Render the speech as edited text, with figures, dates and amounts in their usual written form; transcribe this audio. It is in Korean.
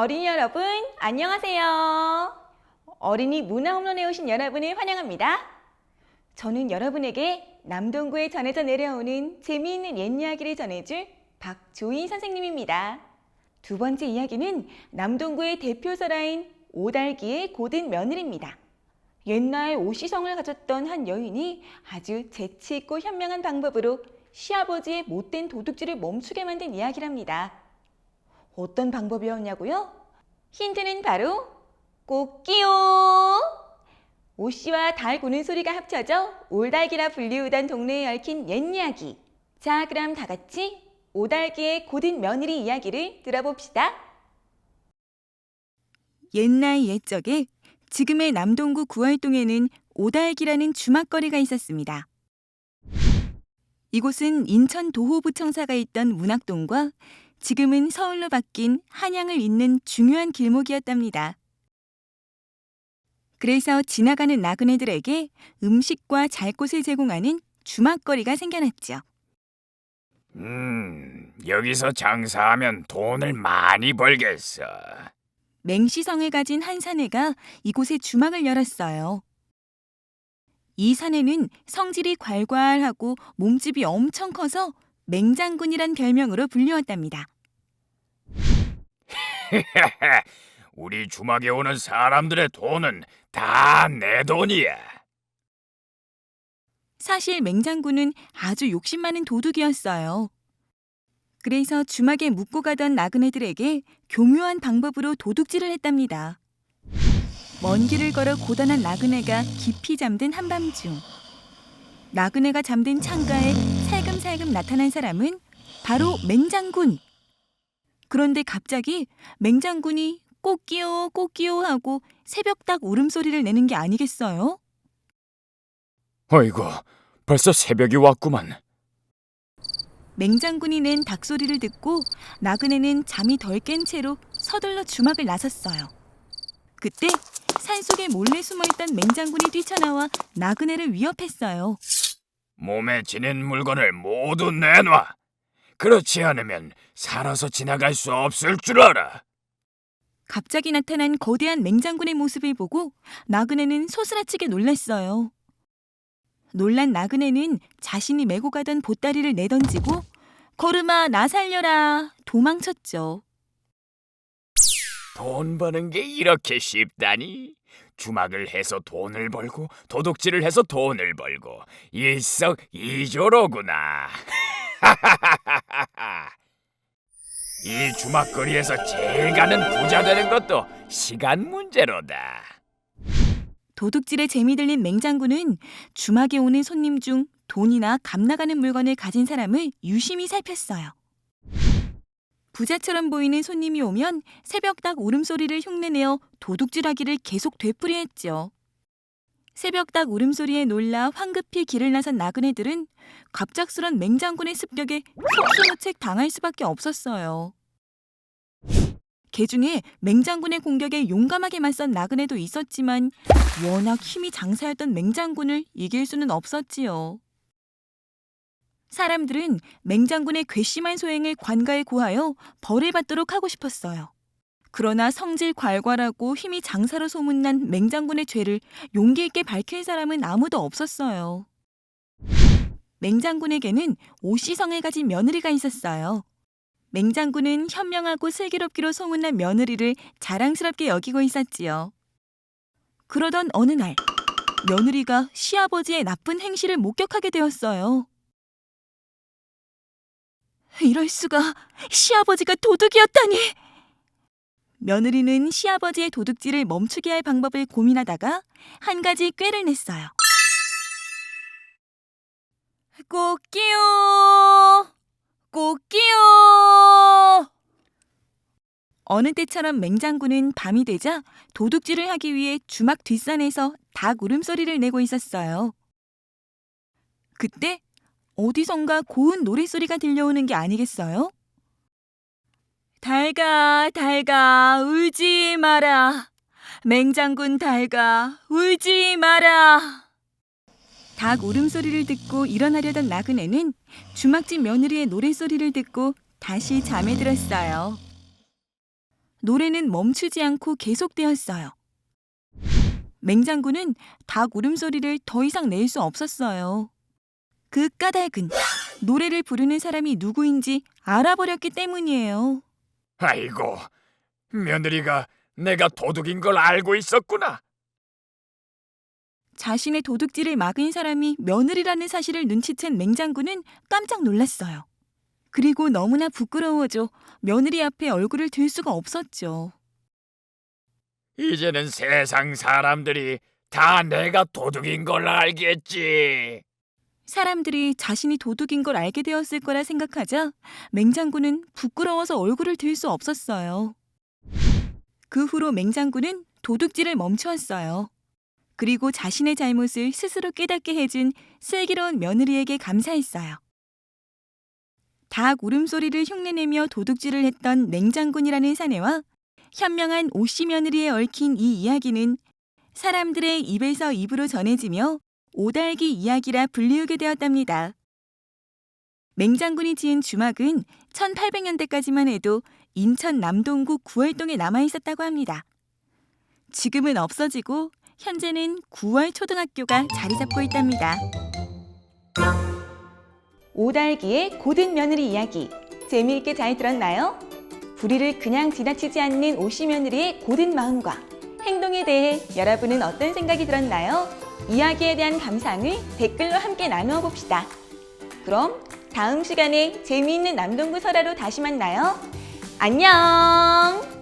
어린이 여러분, 안녕하세요. 어린이 문화 홈런에 오신 여러분을 환영합니다. 저는 여러분에게 남동구에 전해져 내려오는 재미있는 옛 이야기를 전해줄 박조인 선생님입니다. 두 번째 이야기는 남동구의 대표설화인 오달기의 고든 며느리입니다. 옛날 오시성을 가졌던 한 여인이 아주 재치있고 현명한 방법으로 시아버지의 못된 도둑질을 멈추게 만든 이야기랍니다. 어떤 방법이었냐고요? 힌트는 바로 꽃기요! 오씨와 달 구는 소리가 합쳐져 올달기라 불리우던 동네에 얽힌 옛 이야기. 자, 그럼 다 같이 오달기의 고든 며느리 이야기를 들어봅시다. 옛날 옛적에 지금의 남동구 구월동에는 오달기라는 주막거리가 있었습니다. 이곳은 인천 도호부청사가 있던 문학동과 지금은 서울로 바뀐 한양을 잇는 중요한 길목이었답니다. 그래서 지나가는 나그네들에게 음식과 잘 곳을 제공하는 주막거리가 생겨났죠. 여기서 장사하면 돈을 많이 벌겠어. 맹시성을 가진 한 사내가 이곳에 주막을 열었어요. 이 사내는 성질이 괄괄하고 몸집이 엄청 커서 맹장군이란 별명으로 불리웠답니다. 우리 주막에 오는 사람들의 돈은 다 내 돈이야. 사실 맹장군은 아주 욕심 많은 도둑이었어요. 그래서 주막에 묵고 가던 나그네들에게 교묘한 방법으로 도둑질을 했답니다. 먼 길을 걸어 고단한 나그네가 깊이 잠든 한밤중, 나그네가 잠든 창가에 살금살금 나타난 사람은 바로 맹장군. 그런데 갑자기 맹장군이 꽃기요 꽃기요 하고 새벽닭 울음소리를 내는 게 아니겠어요? 어이구, 벌써 새벽이 왔구만. 맹장군이 낸 닭소리를 듣고 나그네는 잠이 덜 깬 채로 서둘러 주막을 나섰어요. 그때 산속에 몰래 숨어있던 맹장군이 뛰쳐나와 나그네를 위협했어요. 몸에 지닌 물건을 모두 내놔. 그렇지 않으면 살아서 지나갈 수 없을 줄 알아. 갑자기 나타난 거대한 맹장군의 모습을 보고 나그네는 소스라치게 놀랐어요. 놀란 나그네는 자신이 메고 가던 보따리를 내던지고 걸음아 나 살려라 도망쳤죠. 돈 버는 게 이렇게 쉽다니? 주막을 해서 돈을 벌고 도둑질을 해서 돈을 벌고 일석이조로구나. 이 주막거리에서 제일 가는 부자 되는 것도 시간 문제로다. 도둑질에 재미 들린 맹장군은 주막에 오는 손님 중 돈이나 값 나가는 물건을 가진 사람을 유심히 살폈어요. 부자처럼 보이는 손님이 오면 새벽닭 울음소리를 흉내내어 도둑질하기를 계속 되풀이했죠. 새벽닭 울음소리에 놀라 황급히 길을 나선 나그네들은 갑작스런 맹장군의 습격에 속수무책 당할 수밖에 없었어요. 개중에 맹장군의 공격에 용감하게 맞선 나그네도 있었지만 워낙 힘이 장사였던 맹장군을 이길 수는 없었지요. 사람들은 맹장군의 괘씸한 소행을 관가에 고하여 벌을 받도록 하고 싶었어요. 그러나 성질 괄괄하고 힘이 장사로 소문난 맹장군의 죄를 용기 있게 밝힐 사람은 아무도 없었어요. 맹장군에게는 오씨성을 가진 며느리가 있었어요. 맹장군은 현명하고 슬기롭기로 소문난 며느리를 자랑스럽게 여기고 있었지요. 그러던 어느 날 며느리가 시아버지의 나쁜 행실을 목격하게 되었어요. 이럴 수가, 시아버지가 도둑이었다니! 며느리는 시아버지의 도둑질을 멈추게 할 방법을 고민하다가 한 가지 꾀를 냈어요. 꽃기요! 꽃기요! 어느 때처럼 맹장군은 밤이 되자 도둑질을 하기 위해 주막 뒷산에서 닭 울음소리를 내고 있었어요. 그때 어디선가 고운 노랫소리가 들려오는 게 아니겠어요? 달가 달가 울지 마라. 맹장군 달가 울지 마라. 닭 울음소리를 듣고 일어나려던 나그네는 주막집 며느리의 노랫소리를 듣고 다시 잠에 들었어요. 노래는 멈추지 않고 계속되었어요. 맹장군은 닭 울음소리를 더 이상 낼 수 없었어요. 그 까닭은 노래를 부르는 사람이 누구인지 알아버렸기 때문이에요. 아이고, 며느리가 내가 도둑인 걸 알고 있었구나. 자신의 도둑질을 막은 사람이 며느리라는 사실을 눈치챈 맹장군은 깜짝 놀랐어요. 그리고 너무나 부끄러워져 며느리 앞에 얼굴을 들 수가 없었죠. 이제는 세상 사람들이 다 내가 도둑인 걸 알겠지. 사람들이 자신이 도둑인 걸 알게 되었을 거라 생각하자 맹장군은 부끄러워서 얼굴을 들 수 없었어요. 그 후로 맹장군은 도둑질을 멈추었어요. 그리고 자신의 잘못을 스스로 깨닫게 해준 슬기로운 며느리에게 감사했어요. 닭 울음소리를 흉내내며 도둑질을 했던 맹장군이라는 사내와 현명한 오씨 며느리에 얽힌 이 이야기는 사람들의 입에서 입으로 전해지며 오달기 이야기라 불리우게 되었답니다. 맹장군이 지은 주막은 1800년대까지만 해도 인천 남동구 구월동에 남아있었다고 합니다. 지금은 없어지고 현재는 구월초등학교가 자리 잡고 있답니다. 오달기의 고든 며느리 이야기 재미있게 잘 들었나요? 불의를 그냥 지나치지 않는 오씨 며느리의 고든 마음과 행동에 대해 여러분은 어떤 생각이 들었나요? 이야기에 대한 감상을 댓글로 함께 나누어 봅시다. 그럼 다음 시간에 재미있는 남동구 설화로 다시 만나요. 안녕!